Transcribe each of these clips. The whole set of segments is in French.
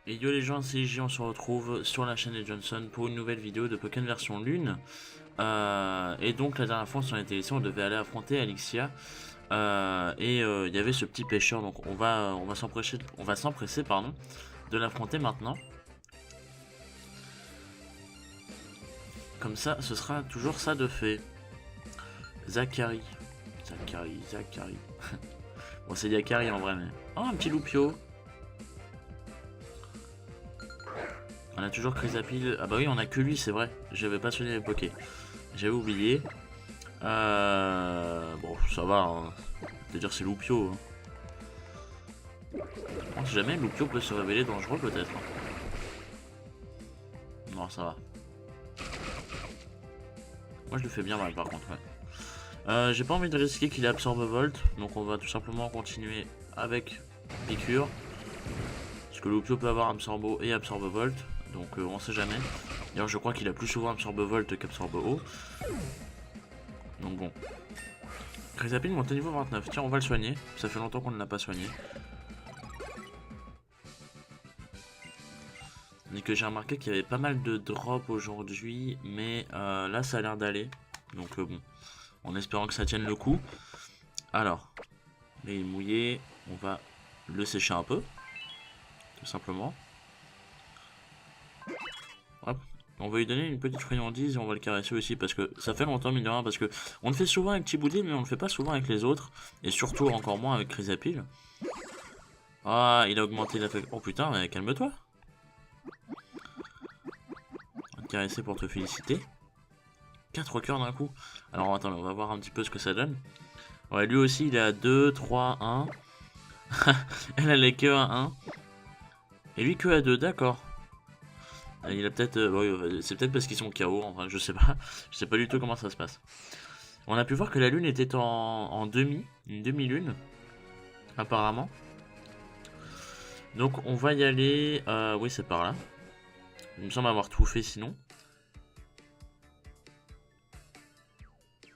Et yo les gens, c'est IJ, on se retrouve sur la chaîne des Johnson pour une nouvelle vidéo de Pokémon version Lune. Et donc la dernière fois on s'en était laissé, on devait aller affronter Alexia. Il y avait ce petit pêcheur, donc on va s'empresser pardon, de l'affronter maintenant. Comme ça, ce sera toujours ça de fait. Zachary. Bon, c'est Zachary en vrai, mais... Oh, un petit loupio. On a toujours Chrysapile. Ah bah oui, on a que lui, c'est vrai. J'avais pas soigné les Poké. J'avais oublié. Bon, ça va. Hein. C'est-à-dire c'est Loupio. Hein. On sait jamais, Loupio peut se révéler dangereux peut-être. Hein. Non, ça va. Moi je le fais bien mal par contre, ouais. J'ai pas envie de risquer qu'il absorbe Volt. Donc on va tout simplement continuer avec Piqûre. Parce que Loupio peut avoir Absorbo et Absorbe Volt. Donc on sait jamais. D'ailleurs je crois qu'il a plus souvent Absorbe Volt qu'Absorbe Eau. Donc bon. Chrysapile monte au niveau 29. Tiens, on va le soigner. Ça fait longtemps qu'on ne l'a pas soigné. Et que j'ai remarqué qu'il y avait pas mal de drops aujourd'hui. Mais là ça a l'air d'aller. Donc bon. En espérant que ça tienne le coup. Alors. Là il est mouillé. On va le sécher un peu. Tout simplement. Hop. On va lui donner une petite friandise et on va le caresser aussi parce que ça fait longtemps mine de rien parce que on le fait souvent avec Thiboudin mais on le fait pas souvent avec les autres et surtout encore moins avec Chrysapile. Ah, il a augmenté la... Oh putain, mais calme-toi. On va te caresser pour te féliciter. 4 cœurs d'un coup. Alors attends, on va voir un petit peu ce que ça donne. Ouais, lui aussi il est à 2, 3, 1. Elle est que à 1. Et lui que à 2, d'accord. Il a peut-être... c'est peut-être parce qu'ils sont KO, enfin je sais pas. Je sais pas du tout comment ça se passe. On a pu voir que la lune était en demi, une demi-lune, apparemment. Donc on va y aller... oui c'est par là. Il me semble avoir tout fait sinon.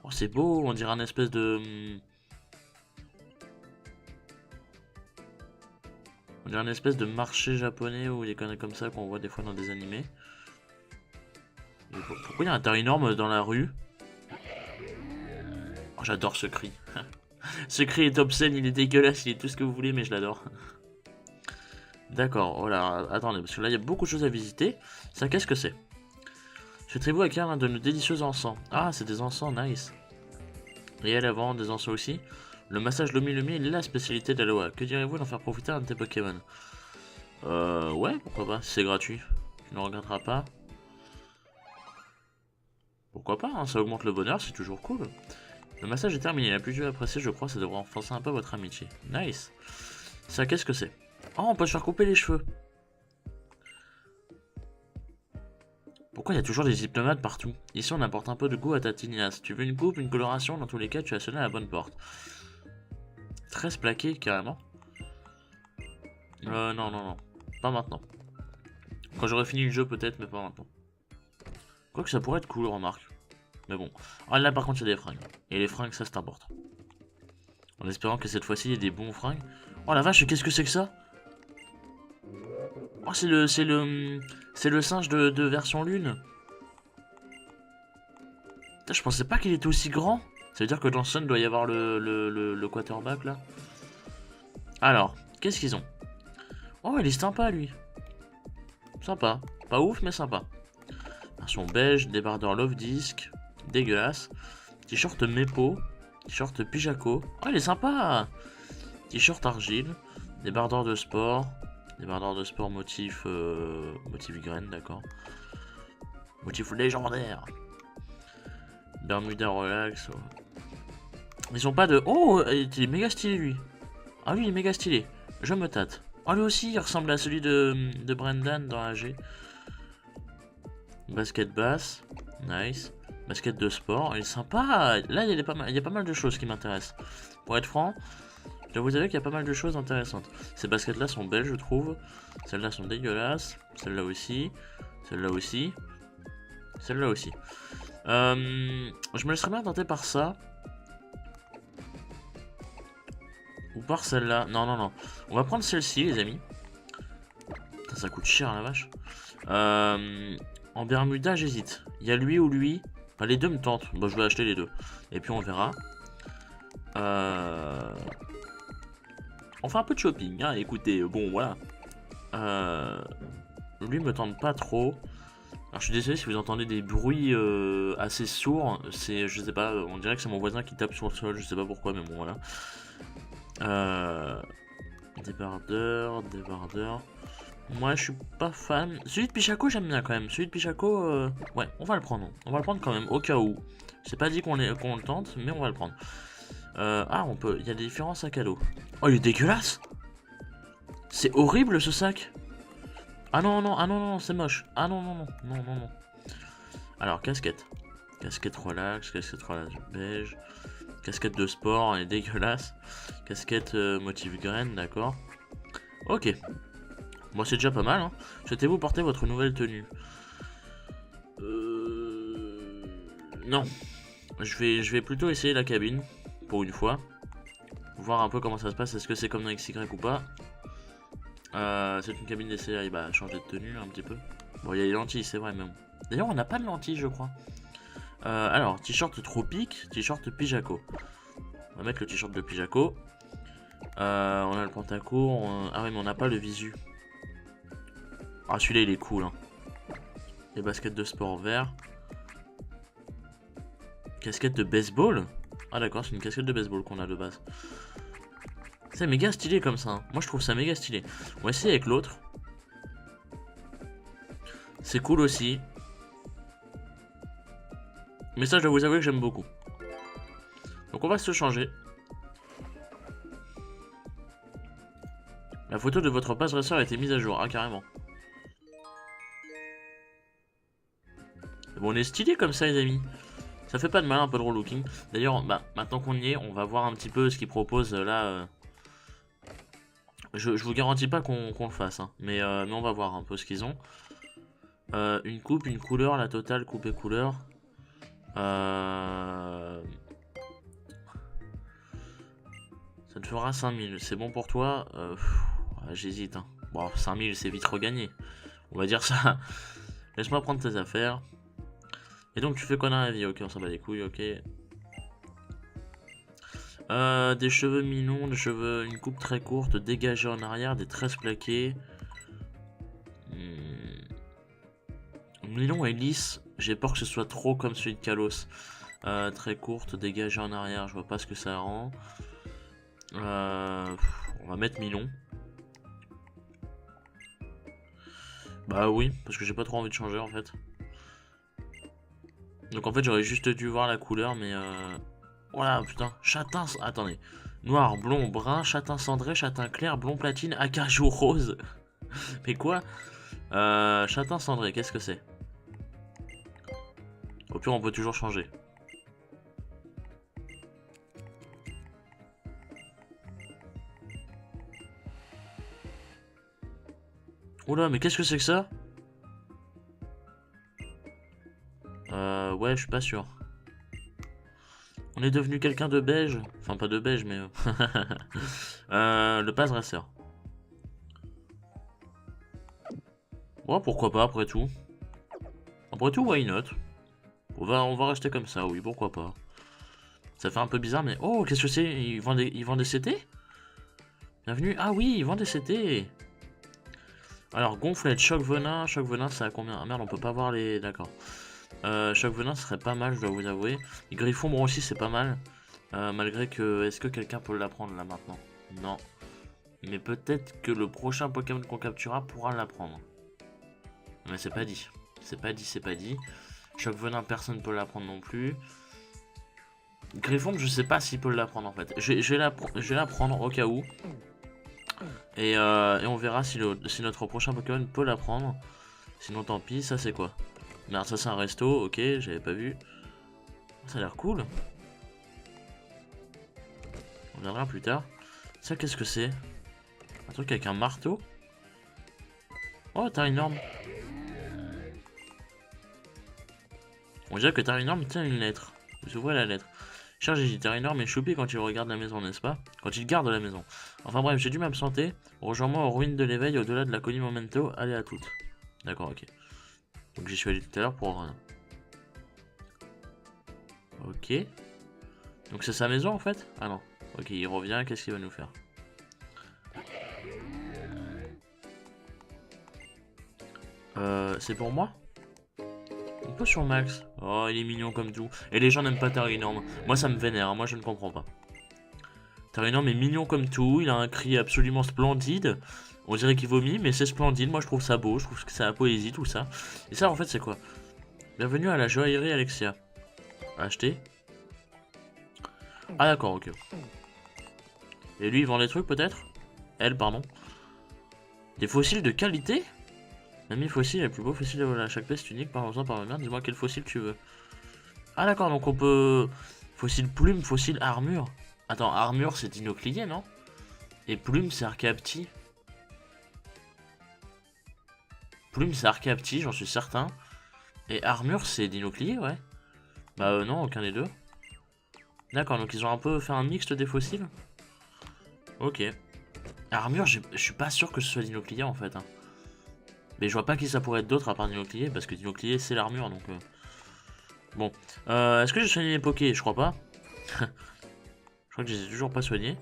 Oh c'est beau, on dirait un espèce de... On dirait un espèce de marché japonais ou des conneries comme ça qu'on voit des fois dans des animés. Pourquoi il y a un Tarinor dans la rue? Oh, j'adore ce cri. Ce cri est obscène, il est dégueulasse, il est tout ce que vous voulez, mais je l'adore. D'accord, oh là, attendez, parce que là il y a beaucoup de choses à visiter. Ça, qu'est-ce que c'est? Souhaiterez-vous acquérir l'un de nos délicieux encens? Ah, c'est des encens, nice. Et elle vend des encens aussi. Le massage Lomi Lomi est la spécialité d'Aloha. Que direz-vous d'en faire profiter un de tes Pokémon? Ouais, pourquoi pas, si c'est gratuit. Tu ne regretteras pas. Pourquoi pas, hein, ça augmente le bonheur, c'est toujours cool. Le massage est terminé, la plus je vais apprécier, je crois, ça devrait renforcer un peu votre amitié. Nice. Ça, qu'est-ce que c'est? Oh, on peut se faire couper les cheveux. Pourquoi il y a toujours des hypnomates partout? Ici, on apporte un peu de goût à ta tignasse. Tu veux une coupe, une coloration? Dans tous les cas, tu as sonné à la bonne porte. 13 plaqués, carrément. Non. Pas maintenant. Quand j'aurai fini le jeu, peut-être, mais pas maintenant. Quoique ça pourrait être cool, remarque. Mais bon. Ah, là, par contre, il y a des fringues. Et les fringues, ça, c'est important. En espérant que cette fois-ci, il y ait des bons fringues. Oh la vache, qu'est-ce que c'est que ça? Oh, c'est le singe de version lune. Putain, je pensais pas qu'il était aussi grand. Ça veut dire que Johnson doit y avoir le quarterback là. Alors, qu'est-ce qu'ils ont? Oh, il est sympa lui. Sympa. Pas ouf, mais sympa. Version beige, débardeur Love Disc. Dégueulasse. T-shirt Mepo. T-shirt Pijaco. Oh, il est sympa. T-shirt argile. Débardeur de sport. Débardeur de sport motif graine, d'accord. Motif légendaire. Bermuda relax. Oh. Ils ont pas de... Oh, il est méga stylé lui. Ah lui il est méga stylé. Je me tâte. Oh lui aussi il ressemble à celui de Brendan dans AG. Basket basse. Nice. Basket de sport. Il est sympa. Là il y a pas mal de choses qui m'intéressent. Pour être franc, je dois vous avouer qu'il y a pas mal de choses intéressantes. Ces baskets là sont belles je trouve. Celles-là sont dégueulasses. Celle-là aussi. Celle-là aussi. Celle-là aussi. Je me laisserais bien tenter par ça. Ou par celle-là. Non. On va prendre celle-ci les amis. Ça coûte cher la vache. En Bermuda, j'hésite. Il y a lui ou lui. Enfin, les deux me tentent. Bon, je vais acheter les deux. Et puis on verra. On fait un peu de shopping, hein. Écoutez, bon, voilà. Lui me tente pas trop. Alors je suis désolé si vous entendez des bruits assez sourds. C'est, je sais pas, on dirait que c'est mon voisin qui tape sur le sol. Je sais pas pourquoi, mais bon, voilà. Débardeur. Moi je suis pas fan. Celui de Pichaco j'aime bien quand même. Celui de Pichaco, ouais, on va le prendre. On va le prendre quand même, au cas où. C'est pas dit qu'on le tente, mais on va le prendre. Ah, on peut. Il y a des différents sacs à dos. Oh, il est dégueulasse! C'est horrible ce sac! Ah non, non, ah non, non, c'est moche. Ah non, non, non, non, non, non. Alors, casquette. Casquette relax beige. Casquette de sport, elle est dégueulasse. Casquette motif graine, d'accord. Ok. Bon, c'est déjà pas mal, hein. Souhaitez-vous porter votre nouvelle tenue? Non. Je vais plutôt essayer la cabine, pour une fois. Voir un peu comment ça se passe, est-ce que c'est comme dans XY ou pas. C'est une cabine d'essai, il va changer de tenue un petit peu. Bon, il y a les lentilles, c'est vrai, mais bon. D'ailleurs, on n'a pas de lentilles, je crois. Alors, t-shirt tropique, t-shirt Pijaco. On va mettre le t-shirt de Pijaco. On a le pantacourt. Ah oui, mais on n'a pas le visu. Ah, celui-là, il est cool. Hein. Les baskets de sport vert. Casquette de baseball. Ah d'accord, c'est une casquette de baseball qu'on a de base. C'est méga stylé comme ça. Hein. Moi, je trouve ça méga stylé. On va essayer avec l'autre. C'est cool aussi. Mais ça, je dois vous avouer que j'aime beaucoup. Donc on va se changer. La photo de votre pass dresseur a été mise à jour. Ah, carrément. Bon, on est stylé comme ça, les amis. Ça fait pas de mal, un peu de relooking. D'ailleurs, bah, maintenant qu'on y est, on va voir un petit peu ce qu'ils proposent là. Je vous garantis pas qu'on le fasse, hein. Mais on va voir un peu ce qu'ils ont. Une coupe, une couleur, la totale coupe et couleur. Ça te fera 5000, c'est bon pour toi? J'hésite. Hein. Bon, 5000 c'est vite regagné. On va dire ça. Laisse-moi prendre tes affaires. Et donc tu fais quoi dans la vie? Ok, on s'en bat les couilles, ok. Des cheveux mi-longs, des cheveux, une coupe très courte, dégagée en arrière, des tresses plaquées. Mi-long et lisse, j'ai peur que ce soit trop comme celui de Kalos. Très courte, dégagée en arrière, je vois pas ce que ça rend. On va mettre mi-long. Bah oui, parce que j'ai pas trop envie de changer en fait. Donc en fait j'aurais juste dû voir la couleur, mais voilà, putain, châtain, attendez. Noir, blond, brun, châtain cendré, châtain clair, blond platine, acajou rose. Mais quoi? Châtain cendré, qu'est-ce que c'est? Au pire on peut toujours changer. Oula, mais qu'est-ce que c'est que ça? Ouais, je suis pas sûr. On est devenu quelqu'un de beige. Enfin, pas de beige, mais... le pass dresseur. Ouais, pourquoi pas, après tout. Après tout, why not? On va rester comme ça, oui, pourquoi pas. Ça fait un peu bizarre, mais... Oh, qu'est-ce que c'est? Ils vendent des CT? Bienvenue. Ah oui, ils vendent des CT. Alors, gonflette, choc venin, c'est à combien? Ah merde, on peut pas voir les... D'accord. Choc venin, ce serait pas mal, je dois vous avouer. Les griffons, bon aussi, c'est pas mal. Malgré que... Est-ce que quelqu'un peut l'apprendre, là, maintenant? Non. Mais peut-être que le prochain Pokémon qu'on capturera pourra l'apprendre. Mais c'est pas dit. C'est pas dit. Choc venin, personne peut l'apprendre non plus. Griffon, je sais pas s'il peut l'apprendre, en fait. Je vais l'apprendre au cas où. Et on verra si notre prochain Pokémon peut l'apprendre. Sinon, tant pis. Ça, c'est quoi? Merde, ça, c'est un resto. Ok, j'avais pas vu. Ça a l'air cool. On verra plus tard. Ça, qu'est-ce que c'est? Un truc avec un marteau? Oh, t'as une norme. On dirait que t'as une norme tient une lettre. Vous ouvrez la lettre. Cher Gégitaire énorme et choupi quand il regarde la maison, n'est-ce pas? Quand il garde la maison. Enfin bref, j'ai dû m'absenter. Rejoins-moi aux ruines de l'éveil au-delà de la colline Memento. Allez à toutes. D'accord, ok. Donc j'y suis allé tout à l'heure pour rien. Ok. Donc c'est sa maison en fait? Ah non. Ok, il revient, qu'est-ce qu'il va nous faire? C'est pour moi? Une potion max. Oh, il est mignon comme tout. Et les gens n'aiment pas Terranorm. Moi ça me vénère, hein. Moi je ne comprends pas. Terranorm est mignon comme tout, il a un cri absolument splendide. On dirait qu'il vomit, mais c'est splendide. Moi je trouve ça beau, je trouve que c'est la poésie, tout ça. Et ça en fait c'est quoi? Bienvenue à la joaillerie Alexia. Acheter. Ah d'accord, ok. Et lui il vend des trucs peut-être? Elle, pardon. Des fossiles de qualité? Mamie fossile, le plus beau fossile de la chaque pièce est unique, parlons-en par bien, dis-moi quel fossile tu veux. Ah d'accord, donc on peut... Fossile plume, fossile armure. Attends, armure c'est dinoclié, non? Et plume c'est archéaptie. Plume c'est archéaptie, j'en suis certain. Et armure c'est dinoclié, ouais. Bah non, aucun des deux. D'accord, donc ils ont un peu fait un mixte des fossiles. Ok. Armure, je suis pas sûr que ce soit dinoclié en fait. Hein. Mais je vois pas qui ça pourrait être d'autre à part dinoclié, parce que dinoclié c'est l'armure donc... Bon. Est-ce que j'ai soigné les pokés? Je crois pas. Je crois que je les ai toujours pas soignés.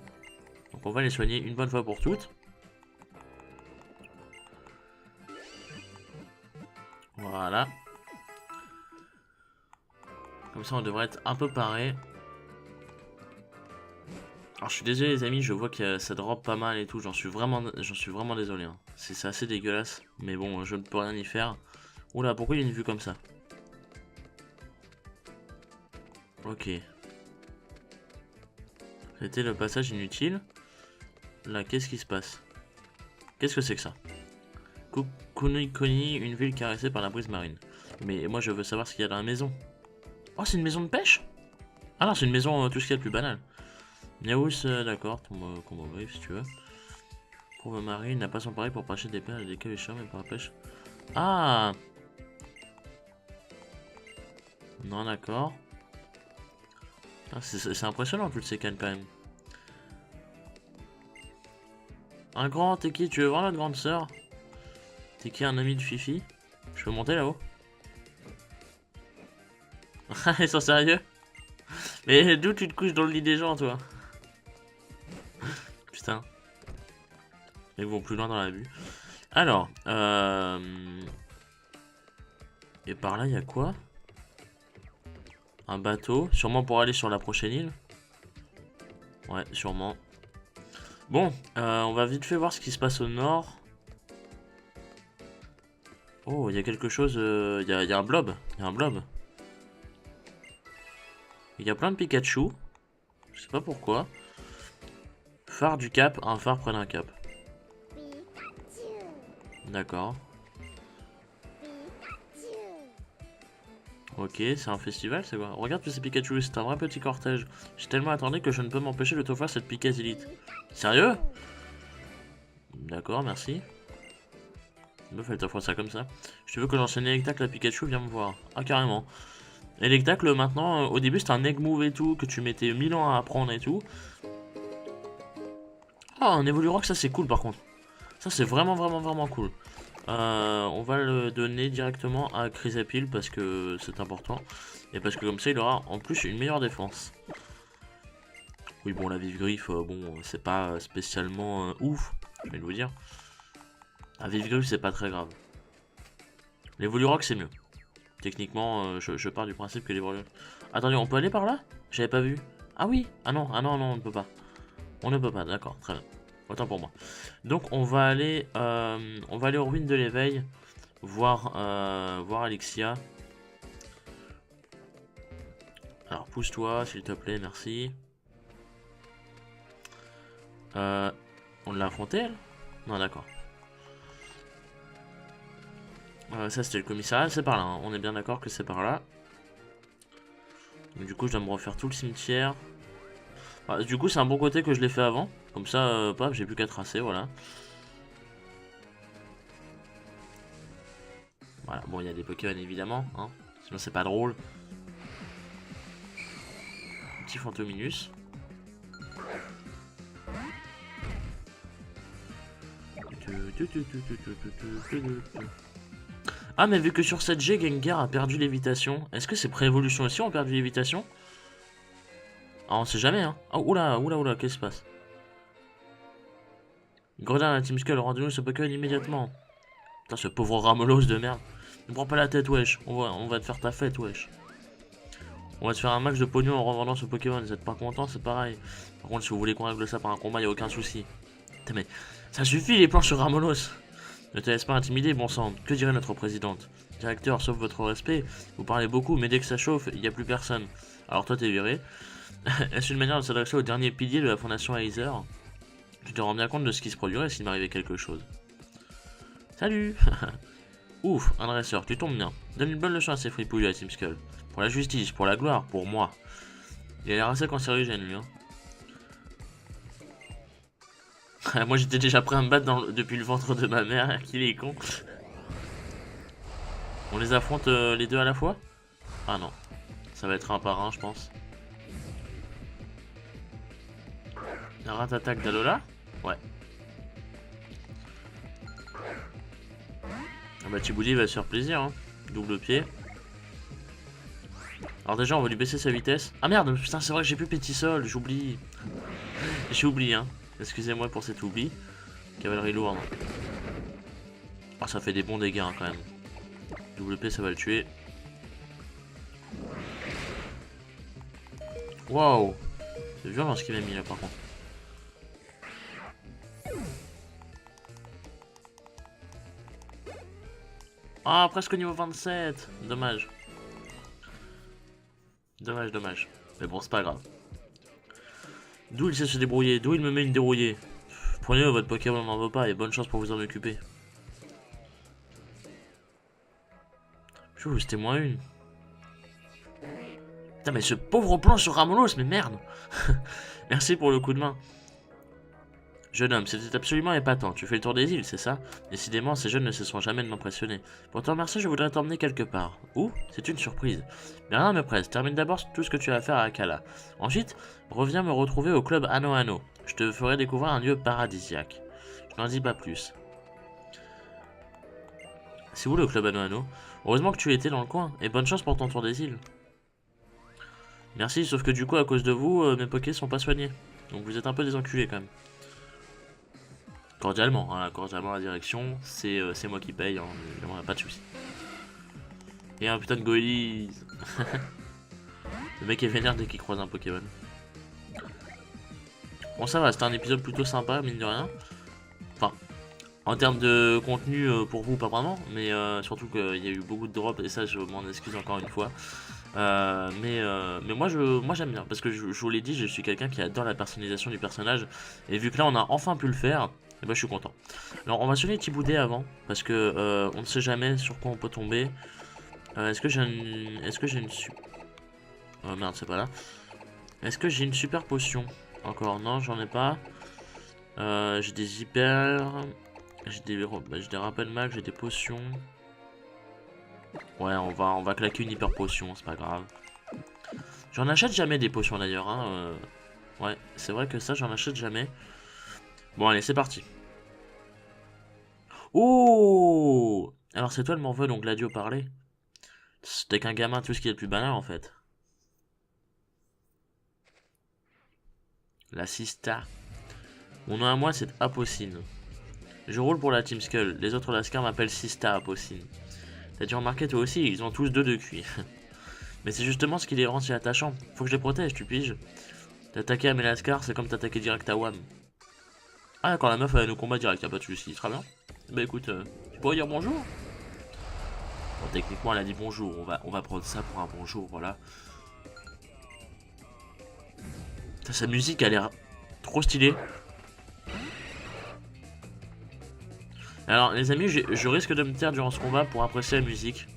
Donc on va les soigner une bonne fois pour toutes. Voilà. Comme ça on devrait être un peu paré. Alors je suis désolé les amis, je vois que ça drop pas mal et tout, j'en suis vraiment désolé. Hein. C'est assez dégueulasse, mais bon, je ne peux rien y faire. Oula, pourquoi il y a une vue comme ça? Ok. C'était le passage inutile. Là, qu'est-ce qui se passe? Qu'est-ce que c'est que ça? Kunikoni, une ville caressée par la brise marine. Mais moi je veux savoir ce qu'il y a dans la maison. Oh, c'est une maison de pêche? Ah non, c'est une maison tout ce qu'il y a de plus banal. Niaous, d'accord, ton combo brief si tu veux. Prouve marine n'a pas son pareil pour pêcher des perles et des cavichons, mais pour la pêche. Ah! Non, d'accord. Ah, c'est impressionnant toutes ces cannes quand même. Un grand, t'es qui? Tu veux voir notre grande sœur? T'es qui, un ami de Fifi? Je peux monter là-haut? Ils sont sérieux? Mais d'où tu te couches dans le lit des gens, toi? Putain. Ils vont plus loin dans la vue. Alors, et par là, il y a quoi? Un bateau, sûrement pour aller sur la prochaine île. Ouais, sûrement. Bon, on va vite fait voir ce qui se passe au nord. Oh, il y a quelque chose, il y a un blob. Il y a un blob. Il y a plein de Pikachu. Je sais pas pourquoi. Phare du cap, un phare près d'un cap. D'accord. Ok, c'est un festival, c'est quoi? Regarde tous ces Pikachu, c'est un vrai petit cortège. J'ai tellement attendu que je ne peux m'empêcher de t'offrir cette Pikazilite. Sérieux? D'accord, merci. Meuf, elle t'offre ça comme ça. Je te veux que j'enseigne Electacle à Pikachu, viens me voir. Ah, carrément. Electacle, maintenant, au début c'était un egg move et tout, que tu mettais 1000 ans à apprendre et tout. Ah, un Evolurock, ça c'est cool par contre. Ça c'est vraiment cool. On va le donner directement à Chrysapile parce que c'est important. Et parce que comme ça il aura en plus une meilleure défense. Oui bon la vive griffe, bon c'est pas spécialement ouf, je vais vous dire. La vive griffe c'est pas très grave. L'Evolurock c'est mieux. Techniquement je pars du principe que l'Evolurock... Attendez, on peut aller par là? J'avais pas vu. Ah oui. Ah non, on ne peut pas. On ne peut pas, d'accord, très bien. Autant pour moi. Donc on va aller aux ruines de l'éveil, voir Alexia. Alors pousse-toi s'il te plaît, merci. On l'a affronté elle? Non d'accord. Ça c'était le commissariat, c'est par là, hein. On est bien d'accord que c'est par là. Donc, du coup je dois me refaire tout le cimetière. Ah, du coup c'est un bon côté que je l'ai fait avant. Comme ça, paf, j'ai plus qu'à tracer, voilà. Voilà, bon, il y a des Pokémon évidemment, hein. Sinon c'est pas drôle. petit Fantominus. Ah, mais vu que sur 7G, Gengar a perdu lévitation, est-ce que ces pré-évolutions aussi ont perdu lévitation? Ah, on sait jamais, hein. Oh, oula, oula, oula, qu'est-ce qui se passe? Gredin, la Team Skull, rendez-nous ce Pokémon immédiatement. Putain, ce pauvre Ramolos de merde. Ne prends pas la tête, wesh. On va te faire ta fête, wesh. On va te faire un max de pognon en revendant ce Pokémon. Vous êtes pas content, c'est pareil. Par contre, si vous voulez qu'on règle ça par un combat, y a aucun souci. Putain, mais ça suffit les planches sur Ramolos. Ne te laisse pas intimider, bon sang. Que dirait notre présidente? Directeur, sauf votre respect, vous parlez beaucoup, mais dès que ça chauffe, il n'y a plus personne. Alors toi, t'es viré. Est-ce une manière de s'adresser au dernier pilier de la fondation Aizer? Tu te rends bien compte de ce qui se produirait s'il m'arrivait quelque chose. Salut. Ouf, un dresseur, tu tombes bien. Donne une bonne leçon à ces fripouilles à Team Skull. Pour la justice, pour la gloire, pour moi. Il a l'air assez cancérigène lui, hein. Moi j'étais déjà prêt à me battre depuis le ventre de ma mère, qu'il est con. On les affronte les deux à la fois? Ah non, ça va être un par un je pense. Un rat-attaque d'Alola? Ouais. Ah bah Tibouli va se faire plaisir, hein. Double pied. Alors déjà on va lui baisser sa vitesse. Ah merde, putain c'est vrai que j'ai plus Pétisol, j'oublie. J'ai oublié, hein. Excusez-moi pour cet oubli. Cavalerie lourde. Ah ça fait des bons dégâts hein, quand même. Double P ça va le tuer. Waouh. C'est violent ce qu'il m'a mis là par contre. Ah presque au niveau 27. Dommage. Dommage, dommage. Mais bon c'est pas grave. D'où il sait se débrouiller, d'où il me met une dérouillée. Prenez-le, votre Pokémon n'en veut pas et bonne chance pour vous en occuper. Chou, c'était moins une. Putain, mais ce pauvre plan sur Ramolos, mais merde. Merci pour le coup de main. Jeune homme, c'était absolument épatant. Tu fais le tour des îles, c'est ça? Décidément, ces jeunes ne cesseront jamais de m'impressionner. Pour te remercier, je voudrais t'emmener quelque part. Où? C'est une surprise. Mais rien ne me presse. Termine d'abord tout ce que tu as à faire à Akala. Ensuite, reviens me retrouver au club Ano Ano. Je te ferai découvrir un lieu paradisiaque. Je n'en dis pas plus. C'est où le club Ano Ano? Heureusement que tu étais dans le coin. Et bonne chance pour ton tour des îles. Merci, sauf que du coup, à cause de vous, mes Pokés sont pas soignés. Donc vous êtes un peu des enculés quand même. Cordialement, hein, cordialement la direction, c'est moi qui paye, hein, évidemment, pas de soucis. Et un putain de Goélise. Le mec est vénère dès qu'il croise un Pokémon. Bon ça va, c'était un épisode plutôt sympa, mine de rien. Enfin, en termes de contenu pour vous, pas vraiment, mais surtout qu'il y a eu beaucoup de drops, et ça je m'en excuse encore une fois. Mais moi j'aime bien, parce que je vous l'ai dit, je suis quelqu'un qui adore la personnalisation du personnage, et vu que là on a enfin pu le faire, et bah je suis content. Alors on va sonner Thiboudet avant, parce que on ne sait jamais sur quoi on peut tomber. Est-ce que j'ai une oh merde, c'est pas là. Est-ce que j'ai une super potion? Encore non, j'en ai pas. J'ai des hyper, j'ai des rappels mag, j'ai des potions. Ouais, on va claquer une hyper potion, c'est pas grave. J'en achète jamais des potions d'ailleurs, hein. Ouais, c'est vrai que ça, j'en achète jamais. Bon, allez, c'est parti. Oh! Alors, c'est toi le morveux dont Gladio parlait? C'était qu'un gamin, tout ce qui est le plus banal en fait. La Sista. Mon nom à moi, c'est Apocine. Je roule pour la Team Skull. Les autres Lascar m'appellent Sista Apocine. T'as dû remarquer toi aussi, ils ont tous deux de cuir. Mais c'est justement ce qui les rend si attachants. Faut que je les protège, tu piges. T'attaquer à mes Lascar, c'est comme t'attaquer direct à Wam. Ah d'accord, la meuf elle nous combat direct, y'a pas de soucis, très bien. Bah écoute, tu pourrais dire bonjour? Bon, techniquement elle a dit bonjour, on va prendre ça pour un bonjour, voilà. Sa musique a l'air trop stylée. Alors les amis, je risque de me taire durant ce combat pour apprécier la musique.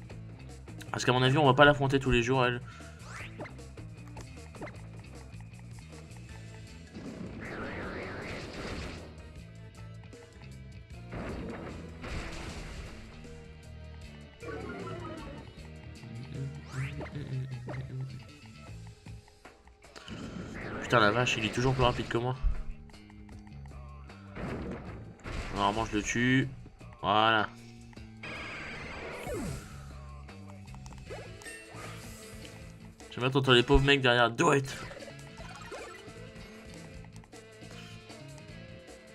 Parce qu'à mon avis on va pas l'affronter tous les jours elle. Putain la vache, il est toujours plus rapide que moi. Normalement je le tue. Voilà. J'aime bien t'entendre les pauvres mecs derrière. Do it.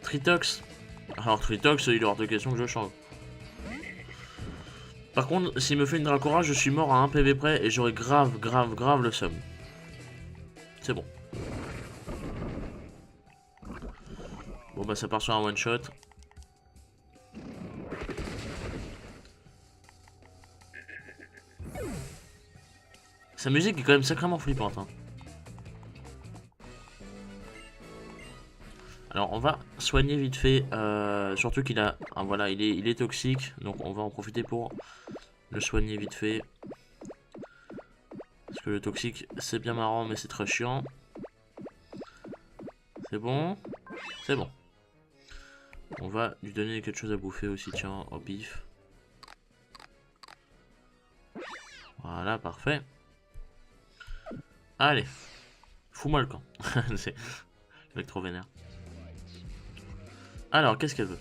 Tritox. Alors Tritox, il est hors de question que je change. Par contre, s'il me fait une Dracora, je suis mort à 1 PV près et j'aurais grave le seum. C'est bon. Bon bah ça part sur un one shot. Sa musique est quand même sacrément flippante. Hein. Alors on va soigner vite fait. Surtout qu'il a... Ah, voilà, il est toxique. Donc on va en profiter pour le soigner vite fait. Parce que le toxique c'est bien marrant mais c'est très chiant. C'est bon. C'est bon. On va lui donner quelque chose à bouffer aussi, tiens, au pif. Voilà, parfait. Allez. Fous-moi le camp. C'est le mec trop vénère. Alors, qu'est-ce qu'elle veut?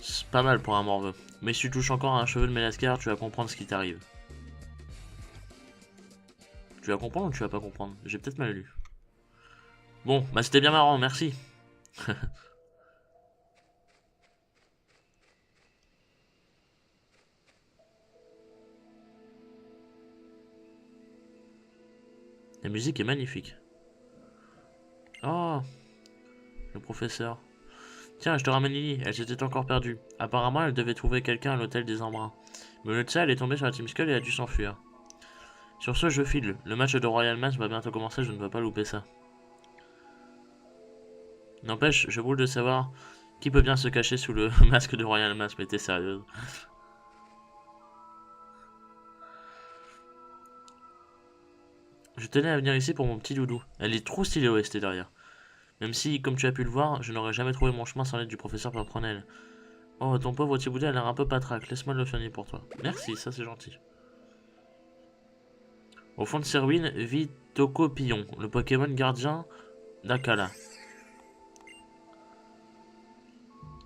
C'est pas mal pour un morveux. Mais si tu touches encore à un cheveu de Mélascar, tu vas comprendre ce qui t'arrive. Tu vas comprendre ou tu vas pas comprendre? J'ai peut-être mal lu. Bon, bah c'était bien marrant, merci. La musique est magnifique. Oh, le professeur. Tiens, je te ramène Lily, elle s'était encore perdue. Apparemment, elle devait trouver quelqu'un à l'hôtel des Embruns. Mais au lieu de ça, elle est tombée sur la Team Skull et a dû s'enfuir. Sur ce, je file. Le match de Royal Mass va bientôt commencer, je ne veux pas louper ça. N'empêche, je voulais de savoir qui peut bien se cacher sous le masque de Royal Mass, mais t'es sérieuse. Je tenais à venir ici pour mon petit doudou. Elle est trop stylée OST derrière. Même si, comme tu as pu le voir, je n'aurais jamais trouvé mon chemin sans l'aide du professeur Pimpronel. Oh, ton pauvre Thiboudé a l'air un peu patraque. Laisse-moi le soigner pour toi. Merci, ça c'est gentil. Au fond de ces ruines vit Tokopillon, le Pokémon gardien d'Akala.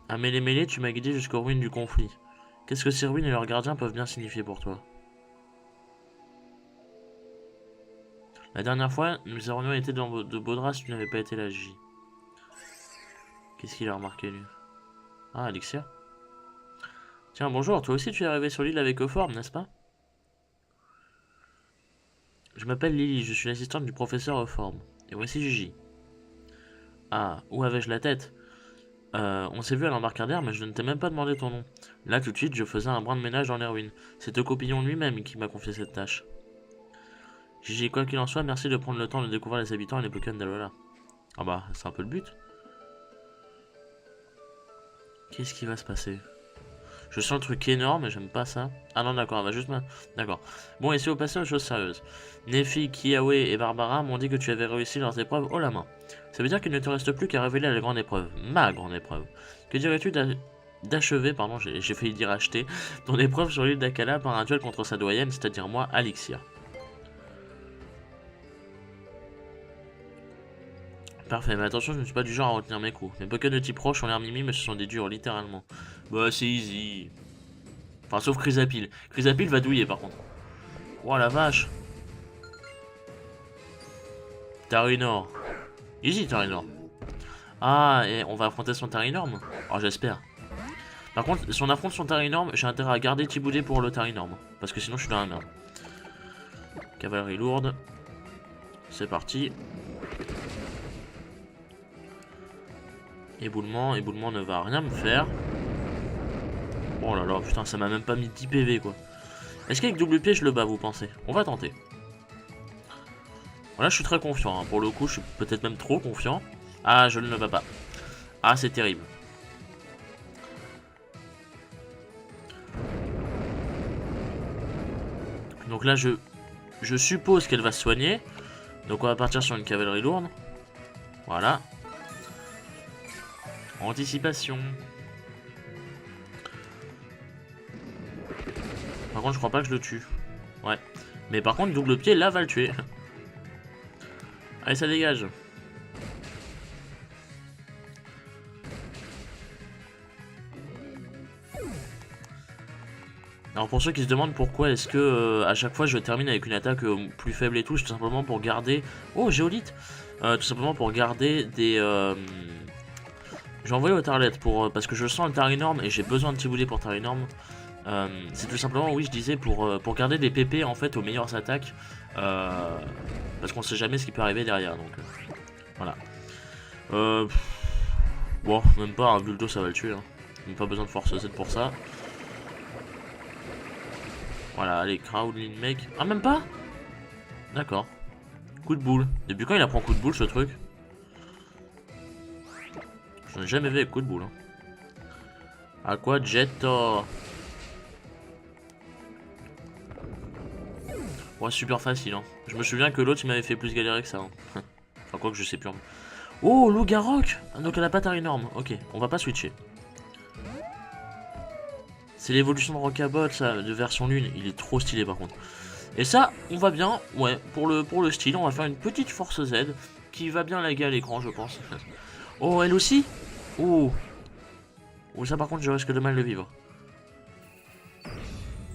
À mêlé, tu m'as guidé jusqu'aux ruines du conflit. Qu'est-ce que ces ruines et leurs gardiens peuvent bien signifier pour toi? La dernière fois, nous aurions été dans de Baudras si tu n'avais pas été là, J. Qu'est-ce qu'il a remarqué, lui? Ah, Elixir. Tiens, bonjour, toi aussi tu es arrivé sur l'île avec Euphorbe, n'est-ce pas? Je m'appelle Lily, je suis l'assistante du professeur Euphorbe. Et voici Gigi. Ah, où avais-je la tête? On s'est vu à l'embarcadère, mais je ne t'ai même pas demandé ton nom. Là, tout de suite, je faisais un brin de ménage dans les ruines. C'est Tokopillon lui-même qui m'a confié cette tâche. Gigi, quoi qu'il en soit, merci de prendre le temps de découvrir les habitants et les Pokémon d'Alola. Ah bah, c'est un peu le but. Qu'est-ce qui va se passer? Je sens le truc énorme et j'aime pas ça. Ah non, d'accord, elle va juste... D'accord. Bon, et si au passage, chose sérieuse. Nefi, Kiawe et Barbara m'ont dit que tu avais réussi leurs épreuves haut la main. Ça veut dire qu'il ne te reste plus qu'à révéler la grande épreuve. Ma grande épreuve. Que dirais-tu d'achever, pardon, j'ai failli dire acheter, ton épreuve sur l'île d'Akala par un duel contre sa doyenne, c'est-à-dire moi, Alixia. Parfait, mais attention, je ne suis pas du genre à retenir mes coups. Mes Pokémon de type roche ont l'air mimi, mais ce sont des durs, littéralement. Bah, c'est easy. Enfin, sauf Chrysapile. Chrysapile va douiller, par contre. Oh la vache. Tarinor. Easy, Tarinor. Ah, et on va affronter son Tarinorm. Alors, j'espère. Par contre, si on affronte son Tarinorm, j'ai intérêt à garder Thiboudé pour le Tarinorm. Parce que sinon, je suis dans la merde. Cavalerie lourde. C'est parti. Éboulement ne va rien me faire. Oh là là, putain, ça m'a même pas mis 10 PV quoi. Est-ce qu'avec double pied je le bats, vous pensez? On va tenter. Voilà, je suis très confiant, hein. Pour le coup, je suis peut-être même trop confiant. Ah, je ne le bats pas. Ah, c'est terrible. Donc là, je suppose qu'elle va se soigner. Donc on va partir sur une cavalerie lourde. Voilà. Anticipation. Par contre, je crois pas que je le tue. Ouais. Mais par contre, double pied, là, va le tuer. Allez, ça dégage. Alors pour ceux qui se demandent pourquoi est-ce que à chaque fois je termine avec une attaque plus faible et tout, c'est tout simplement pour garder... Oh, géolite. Tout simplement pour garder des... J'ai envoyé au Tarlet pour, parce que je sens le Tarinorm et j'ai besoin de Tiboulet pour Tarinorm. C'est tout simplement, oui, je disais, pour garder des PP en fait aux meilleures attaques. Parce qu'on sait jamais ce qui peut arriver derrière, donc voilà. Bon, même pas, un Buldo ça va le tuer. Hein. Même pas besoin de force Z pour ça. Voilà, allez, Crowdling mec. Ah, même pas. D'accord. Coup de boule. Depuis quand il apprend coup de boule ce truc? J'en ai jamais vu avec coup de boule. Hein. Aqua Jetto. Ouais, super facile. Hein. Je me souviens que l'autre il m'avait fait plus galérer que ça. Hein. Enfin, quoi que je sais plus. Oh, Loup-Garok. Donc elle a pas taille énorme. Ok, on va pas switcher. C'est l'évolution de Rockabot, ça, de version lune. Il est trop stylé par contre. Et ça, on va bien. Ouais, pour le style, on va faire une petite force Z qui va bien laguer à l'écran, je pense. Oh, elle aussi. Oh. Oh, ça par contre, je risque de mal le vivre.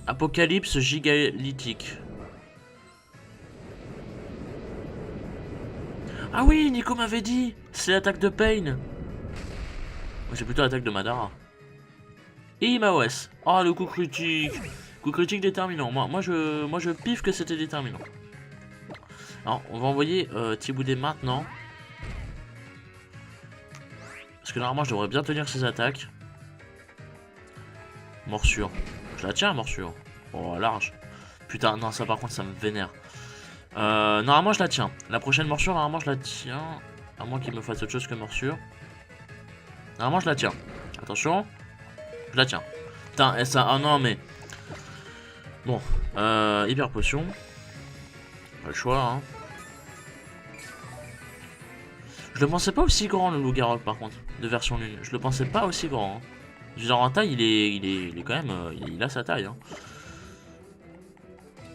Apocalypse gigalithique. Ah oui, Nico m'avait dit. C'est l'attaque de Pain. C'est plutôt l'attaque de Madara. Et Imaos. Oh, le coup critique. Coup critique déterminant. Moi je piffe que c'était déterminant. Alors, on va envoyer Tiboudet maintenant. Parce que normalement, je devrais bien tenir ses attaques. Morsure. Je la tiens, morsure. Oh, large. Putain, non, ça par contre, ça me vénère. Normalement, je la tiens. La prochaine morsure, normalement, je la tiens. À moins qu'il me fasse autre chose que morsure. Normalement, je la tiens. Attention. Je la tiens. Putain, et ça... Ah non, mais... Bon. Hyper potion. Pas le choix, hein. Je le pensais pas aussi grand, le loup-garok, par contre. De version lune. Je le pensais pas aussi grand, hein. Genre en taille, il est quand même... il a sa taille, hein.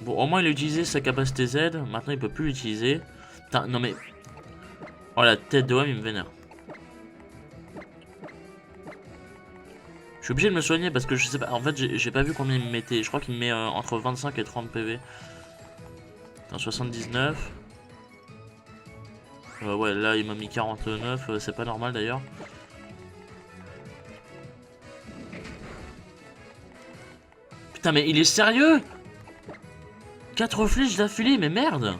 Bon, au moins, il a utilisé sa capacité Z. Maintenant, il peut plus l'utiliser. Putain, non mais... Oh, la tête de WAM, il me vénère. Je suis obligé de me soigner parce que je sais pas. En fait, j'ai pas vu combien il me mettait. Je crois qu'il me met entre 25 et 30 PV. Dans 79. Ouais, là, il m'a mis 49. C'est pas normal d'ailleurs. Putain, mais il est sérieux? 4 flèches d'affilée, mais merde!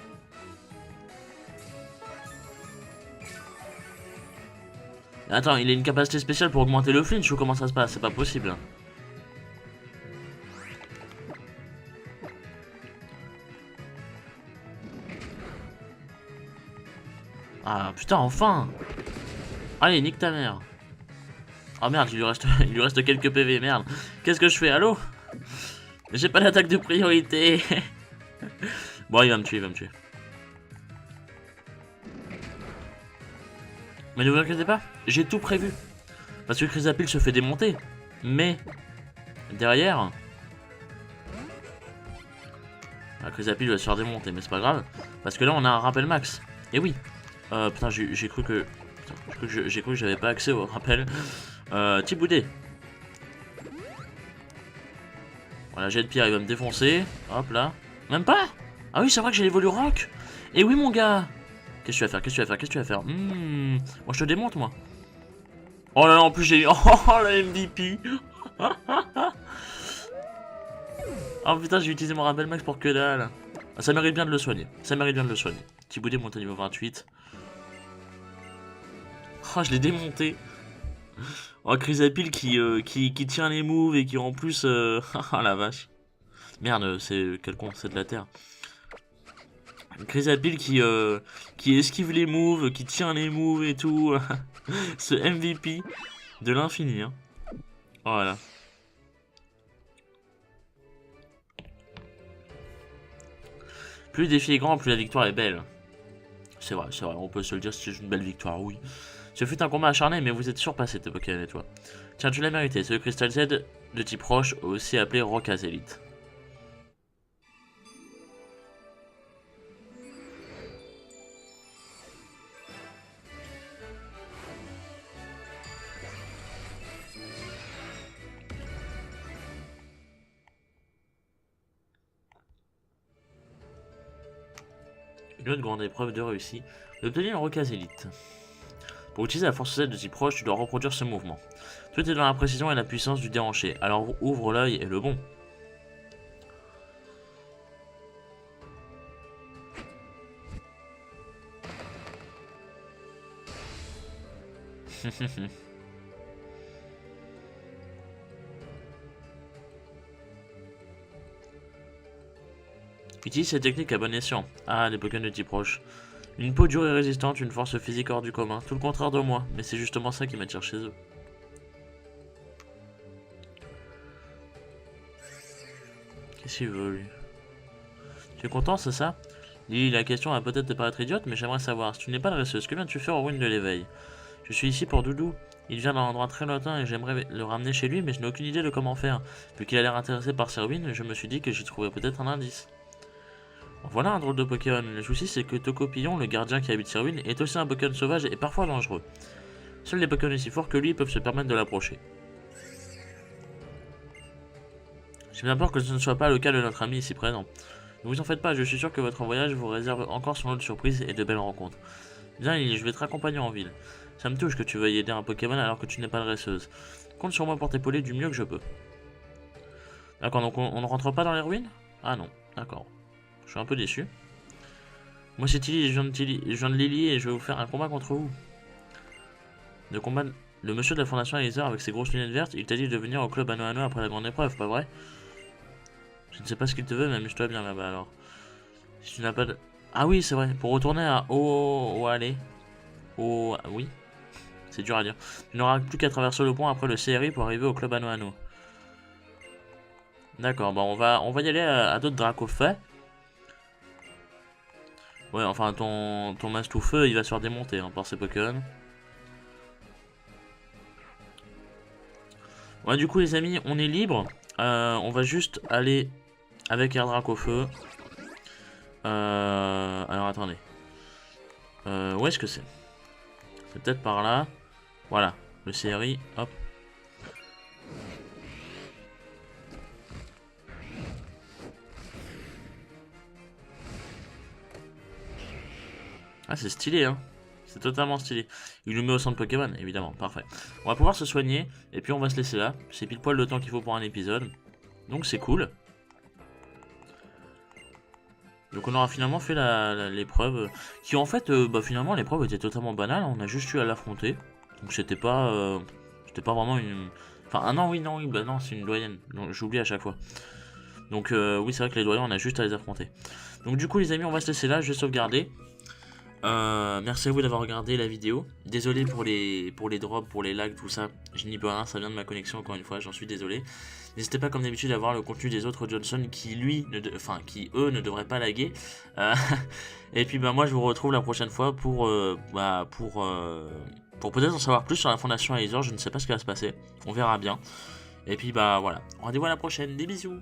Attends, il a une capacité spéciale pour augmenter le flinch ou comment ça se passe? C'est pas possible. Ah putain, enfin! Allez, nique ta mère. Oh merde, il lui reste quelques PV, merde. Qu'est-ce que je fais? Allô? J'ai pas d'attaque de priorité. Bon, il va me tuer, il va me tuer. Mais ne vous inquiétez pas, j'ai tout prévu. Parce que Chrysapile se fait démonter. Mais, derrière... Ah, Chrysapile va se faire démonter, mais c'est pas grave. Parce que là, on a un rappel max. Et oui. Putain, j'ai cru que... J'ai cru que j'avais pas accès au rappel. Tiboudet. Voilà, jet de pierre, il va me défoncer. Hop là. Même pas. Ah oui, c'est vrai que j'ai l'évolu rock. Et oui, mon gars. Qu'est-ce que tu vas faire? Qu'est-ce que tu vas faire? Qu'est-ce que tu vas faire? Moi, je te démonte, moi. Oh là là, en plus, j'ai... Oh, la MVP. Oh putain, j'ai utilisé mon rappel max pour que dalle. Ah, ça mérite bien de le soigner. Ça mérite bien de le soigner. Tiboudet monte à niveau 28. Oh, je l'ai démonté. Oh, Chrysapile qui tient les moves et qui en plus... Oh la vache. Merde, c'est quel con, c'est de la terre. Chrysapile qui esquive les moves, qui tient les moves et tout. Ce MVP de l'infini. Hein. Voilà. Plus le défi est grand, plus la victoire est belle. C'est vrai, on peut se le dire, c'est une belle victoire, oui. Ce fut un combat acharné, mais vous êtes surpassé, Pokémon et toi. Tiens, tu l'as mérité, c'est le cristal Z de type roche, aussi appelé Rockazélite. Une autre grande épreuve de réussi. D'obtenir une recase élite. Pour utiliser la force Z de type proche, tu dois reproduire ce mouvement. Tout est dans la précision et la puissance du déhanché. Alors ouvre l'œil et le bon. Utilise cette technique à bon escient. Ah, les Pokémon de type proche. Une peau dure et résistante, une force physique hors du commun. Tout le contraire de moi, mais c'est justement ça qui m'attire chez eux. Qu'est-ce qu'il veut, lui? Tu es content, c'est ça? Lily, la question va peut-être te paraître idiote, mais j'aimerais savoir, si tu n'es pas dresseuse, que viens-tu faire au ruine de l'éveil? Je suis ici pour Doudou. Il vient d'un endroit très lointain et j'aimerais le ramener chez lui, mais je n'ai aucune idée de comment faire. Vu qu'il a l'air intéressé par ces ruines, je me suis dit que j'y trouverais peut-être un indice. Voilà un drôle de Pokémon. Le souci, c'est que Tocopillon, le gardien qui habite ces ruines, est aussi un Pokémon sauvage et parfois dangereux. Seuls les Pokémon aussi forts que lui peuvent se permettre de l'approcher. J'ai bien peur que ce ne soit pas le cas de notre ami ici présent. Ne vous en faites pas, je suis sûr que votre voyage vous réserve encore son lot de surprises et de belles rencontres. Bien Lily, je vais te raccompagner en ville. Ça me touche que tu veuilles aider un Pokémon alors que tu n'es pas dresseuse. Compte sur moi pour t'épauler du mieux que je peux. D'accord, donc on ne rentre pas dans les ruines? Ah non, d'accord. Je suis un peu déçu. Moi c'est Tilly, je viens de Lily et je vais vous faire un combat contre vous. De combat... Le monsieur de la fondation Laser avec ses grosses lunettes vertes, il t'a dit de venir au club Ano après la grande épreuve, pas vrai? Je ne sais pas ce qu'il te veut, mais amuse-toi bien là-bas alors. Si tu n'as pas de... Ah oui, c'est vrai, pour retourner à allez. Oui, c'est dur à dire. Tu n'auras plus qu'à traverser le pont après le CRI pour arriver au club Ano. D'accord, bon, on va y aller à d'autres Dracofeu. Ouais, enfin, ton Mastoufeu, il va se faire démonter hein, par ces Pokémon. Ouais, du coup, les amis, on est libre. On va juste aller avec Air Dracofeu. Alors, attendez. Où est-ce que c'est? C'est peut-être par là. Voilà, le CRI, hop. Ah, c'est stylé, hein. C'est totalement stylé. Il nous met au centre Pokémon, évidemment, parfait. On va pouvoir se soigner, et puis on va se laisser là. C'est pile poil le temps qu'il faut pour un épisode. Donc c'est cool. Donc on aura finalement fait l'épreuve, qui en fait, finalement l'épreuve était totalement banale, on a juste eu à l'affronter. Donc c'était pas vraiment une... Enfin, ah non, oui, bah non, c'est une doyenne, j'oublie à chaque fois. Donc oui, c'est vrai que les doyens, on a juste à les affronter. Donc du coup les amis, on va se laisser là, je vais sauvegarder. Merci à vous d'avoir regardé la vidéo. Désolé pour les drops, pour les lags, tout ça. Je n'y peux rien, ça vient de ma connexion encore une fois, j'en suis désolé. N'hésitez pas comme d'habitude à voir le contenu des autres Johnson qui eux ne devraient pas laguer. Et puis moi je vous retrouve la prochaine fois pour peut-être en savoir plus sur la fondation Laser. Je ne sais pas ce qui va se passer, on verra bien. Et puis voilà, rendez-vous à la prochaine, des bisous.